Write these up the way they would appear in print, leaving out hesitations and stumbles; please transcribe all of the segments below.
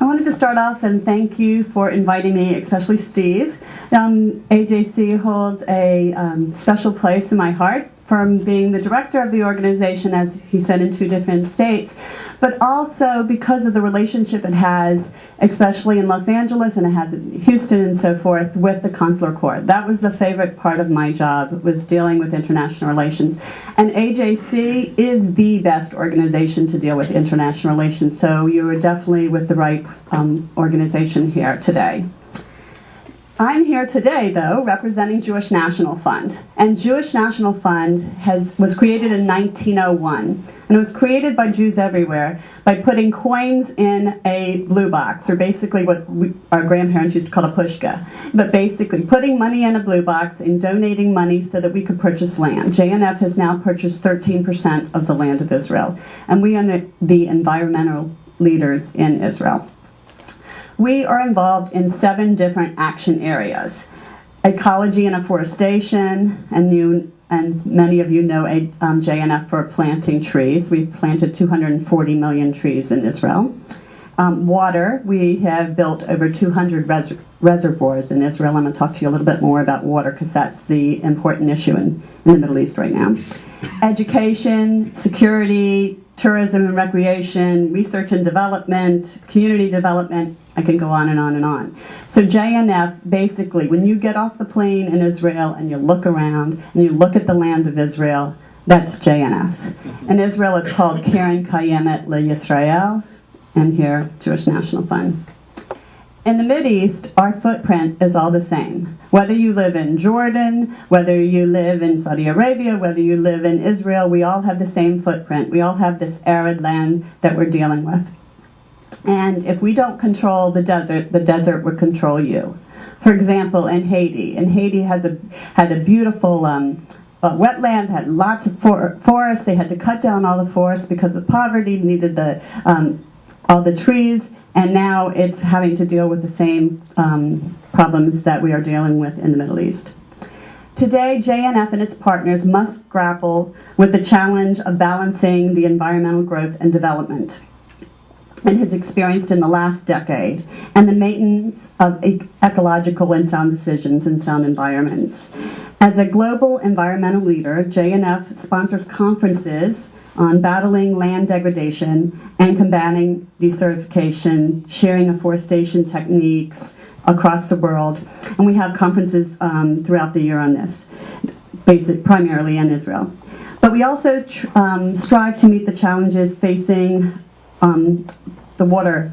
I wanted to start off and thank you for inviting me, especially Steve. AJC holds a special place in my heart from being the director of the organization, as he said, in 2 different states, but also because of the relationship it has, especially in Los Angeles, and it has in Houston and so forth, with the Consular Corp. That was the favorite part of my job, was dealing with international relations. And AJC is the best organization to deal with international relations, so you are definitely with the right organization here today. I'm here today, though, representing Jewish National Fund. And Jewish National Fund was created in 1901. And it was created by Jews everywhere by putting coins in a blue box, or basically what our grandparents used to call a pushka. But basically putting money in a blue box and donating money so that we could purchase land. JNF has now purchased 13% of the land of Israel. And we are the environmental leaders in Israel. We are involved in 7 different action areas. Ecology and afforestation, and many of you know JNF for planting trees. We've planted 240 million trees in Israel. Water, we have built over 200 reservoirs in Israel. I'm going to talk to you a little bit more about water because that's the important issue in the Middle East right now. Education, security, tourism and recreation, research and development, community development. I can go on and on and on. So JNF, basically, when you get off the plane in Israel and you look around and you look at the land of Israel, that's JNF. In Israel, it's called Keren Kayemet LeYisrael, and here, Jewish National Fund. In the Mideast, our footprint is all the same. Whether you live in Jordan, whether you live in Saudi Arabia, whether you live in Israel, we all have the same footprint. We all have this arid land that we're dealing with. And if we don't control the desert will control you. For example, in Haiti had a beautiful wetland, had lots of forests. They had to cut down all the forests because of poverty, needed all the trees, and now it's having to deal with the same problems that we are dealing with in the Middle East. Today, JNF and its partners must grapple with the challenge of balancing the environmental growth and development it has experienced in the last decade, and the maintenance of ecological and sound decisions in sound environments. As a global environmental leader, JNF sponsors conferences on battling land degradation and combating desertification, sharing afforestation techniques across the world, and we have conferences throughout the year on this, primarily in Israel. But we also strive to meet the challenges facing the water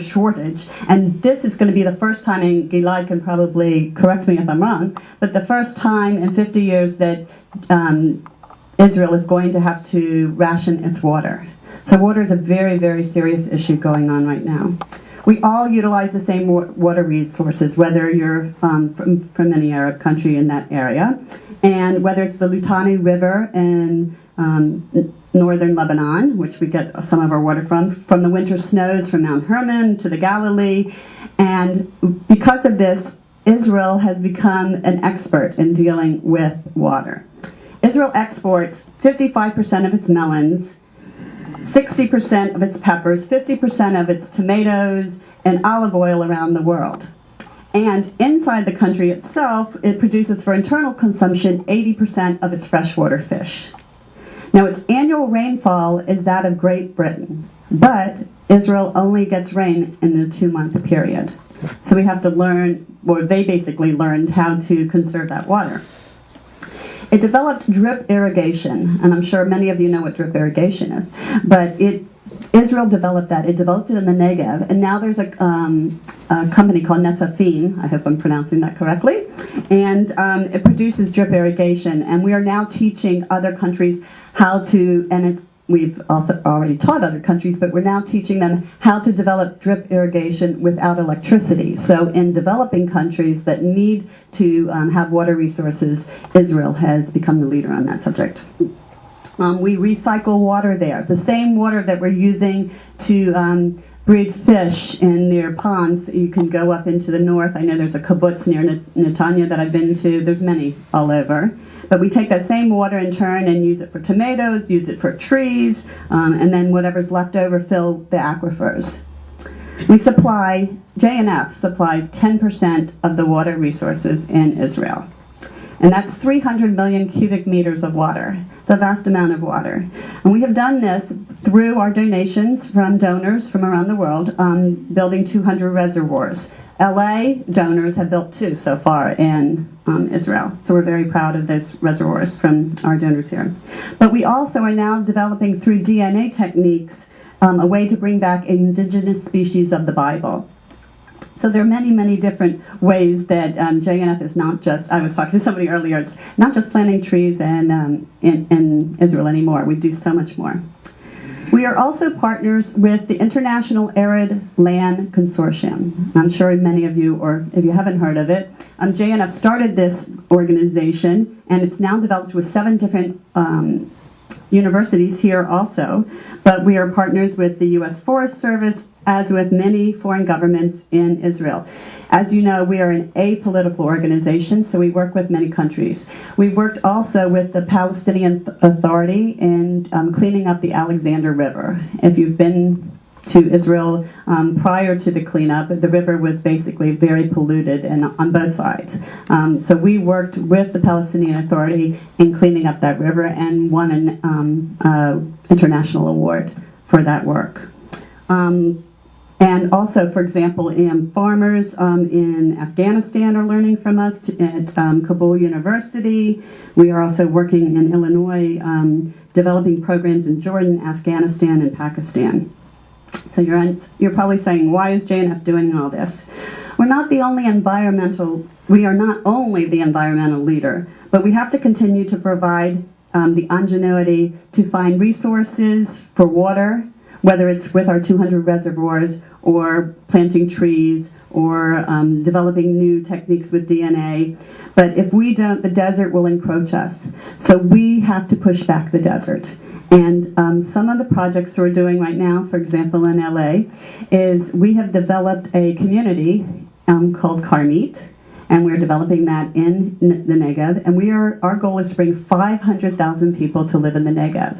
shortage, and this is going to be the first time, and Gilad can probably correct me if I'm wrong, but the first time in 50 years that Israel is going to have to ration its water. So water is a very, very serious issue going on right now. We all utilize the same water resources, whether you're from any Arab country in that area, and whether it's the Litani River in northern Lebanon, which we get some of our water from the winter snows from Mount Hermon to the Galilee. And because of this, Israel has become an expert in dealing with water. Israel exports 55% of its melons, 60% of its peppers, 50% of its tomatoes, and olive oil around the world. And inside the country itself, it produces for internal consumption 80% of its freshwater fish. Now, its annual rainfall is that of Great Britain, but Israel only gets rain in the 2-month period. So we have to learn, or they basically learned how to conserve that water. It developed drip irrigation, and I'm sure many of you know what drip irrigation is, but Israel developed that. It developed it in the Negev, and now there's a company called Netafim, I hope I'm pronouncing that correctly, and it produces drip irrigation, and we are now teaching other countries how to, and we've also already taught other countries, but we're now teaching them how to develop drip irrigation without electricity. So in developing countries that need to have water resources, Israel has become the leader on that subject. We recycle water there. The same water that we're using to breed fish in their ponds. You can go up into the north. I know there's a kibbutz near Netanya that I've been to. There's many all over. But we take that same water in turn and use it for tomatoes, use it for trees, and then whatever's left over fill the aquifers. JNF supplies 10% of the water resources in Israel. And that's 300 million cubic meters of water. It's a vast amount of water. And we have done this through our donations from donors from around the world, building 200 reservoirs. LA donors have built 2 so far in Israel. So we're very proud of those reservoirs from our donors here. But we also are now developing through DNA techniques a way to bring back indigenous species of the Bible. So there are many, many different ways that JNF is not just, I was talking to somebody earlier, it's not just planting trees in Israel anymore. We do so much more. We are also partners with the International Arid Land Consortium. I'm sure many of you, or if you haven't heard of it, JNF started this organization, and it's now developed with 7 different universities here also. But we are partners with the U.S. Forest Service, as with many foreign governments in Israel. As you know, we are an apolitical organization, so we work with many countries. We worked also with the Palestinian Authority in cleaning up the Alexander River. If you've been to Israel prior to the cleanup, the river was basically very polluted and on both sides. So we worked with the Palestinian Authority in cleaning up that river and won an international award for that work. And also, for example, farmers in Afghanistan are learning from us at Kabul University. We are also working in Illinois, developing programs in Jordan, Afghanistan, and Pakistan. So you're probably saying, why is JNF doing all this? We are not only the environmental leader, but we have to continue to provide the ingenuity to find resources for water, whether it's with our 200 reservoirs or planting trees or developing new techniques with DNA. But if we don't, the desert will encroach us. So we have to push back the desert. And some of the projects we're doing right now, for example in LA, is we have developed a community called Karmit, and we're developing that in the Negev, and our goal is to bring 500,000 people to live in the Negev.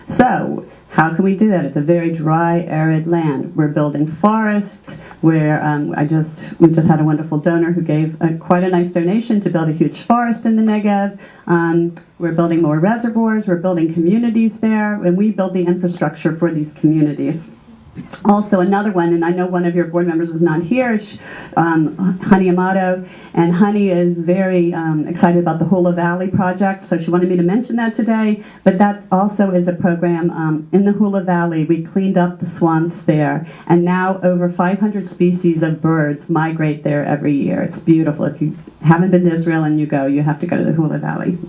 So how can we do that? It's a very dry, arid land. We're building forests. We just had a wonderful donor who gave quite a nice donation to build a huge forest in the Negev. We're building more reservoirs. We're building communities there, and we build the infrastructure for these communities. Also another one, and I know one of your board members was not here, Honey Amato, and Honey is very excited about the Hula Valley project, so she wanted me to mention that today, but that also is a program in the Hula Valley. We cleaned up the swamps there, and now over 500 species of birds migrate there every year. It's beautiful. If you haven't been to Israel and you have to go to the Hula Valley.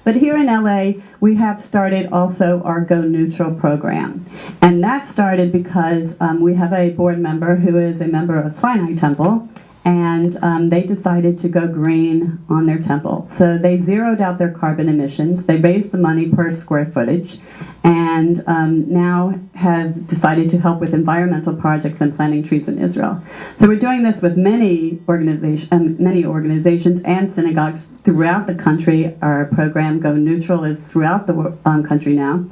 But here in LA, we have started also our Go Neutral program. And that started because we have a board member who is a member of Sinai Temple, and they decided to go green on their temple. So they zeroed out their carbon emissions, they raised the money per square footage, and now have decided to help with environmental projects and planting trees in Israel. So we're doing this with many organizations and synagogues throughout the country. Our program, Go Neutral, is throughout the country now.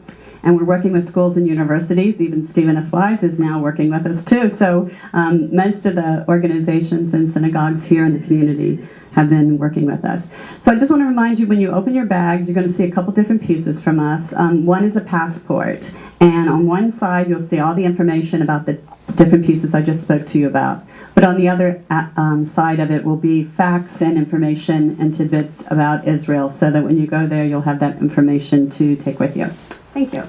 And we're working with schools and universities. Even Stephen S. Wise is now working with us too. So most of the organizations and synagogues here in the community have been working with us. So I just want to remind you, when you open your bags, you're going to see a couple different pieces from us. One is a passport. And on one side, you'll see all the information about the different pieces I just spoke to you about. But on the other side of it will be facts and information and tidbits about Israel, so that when you go there, you'll have that information to take with you. Thank you.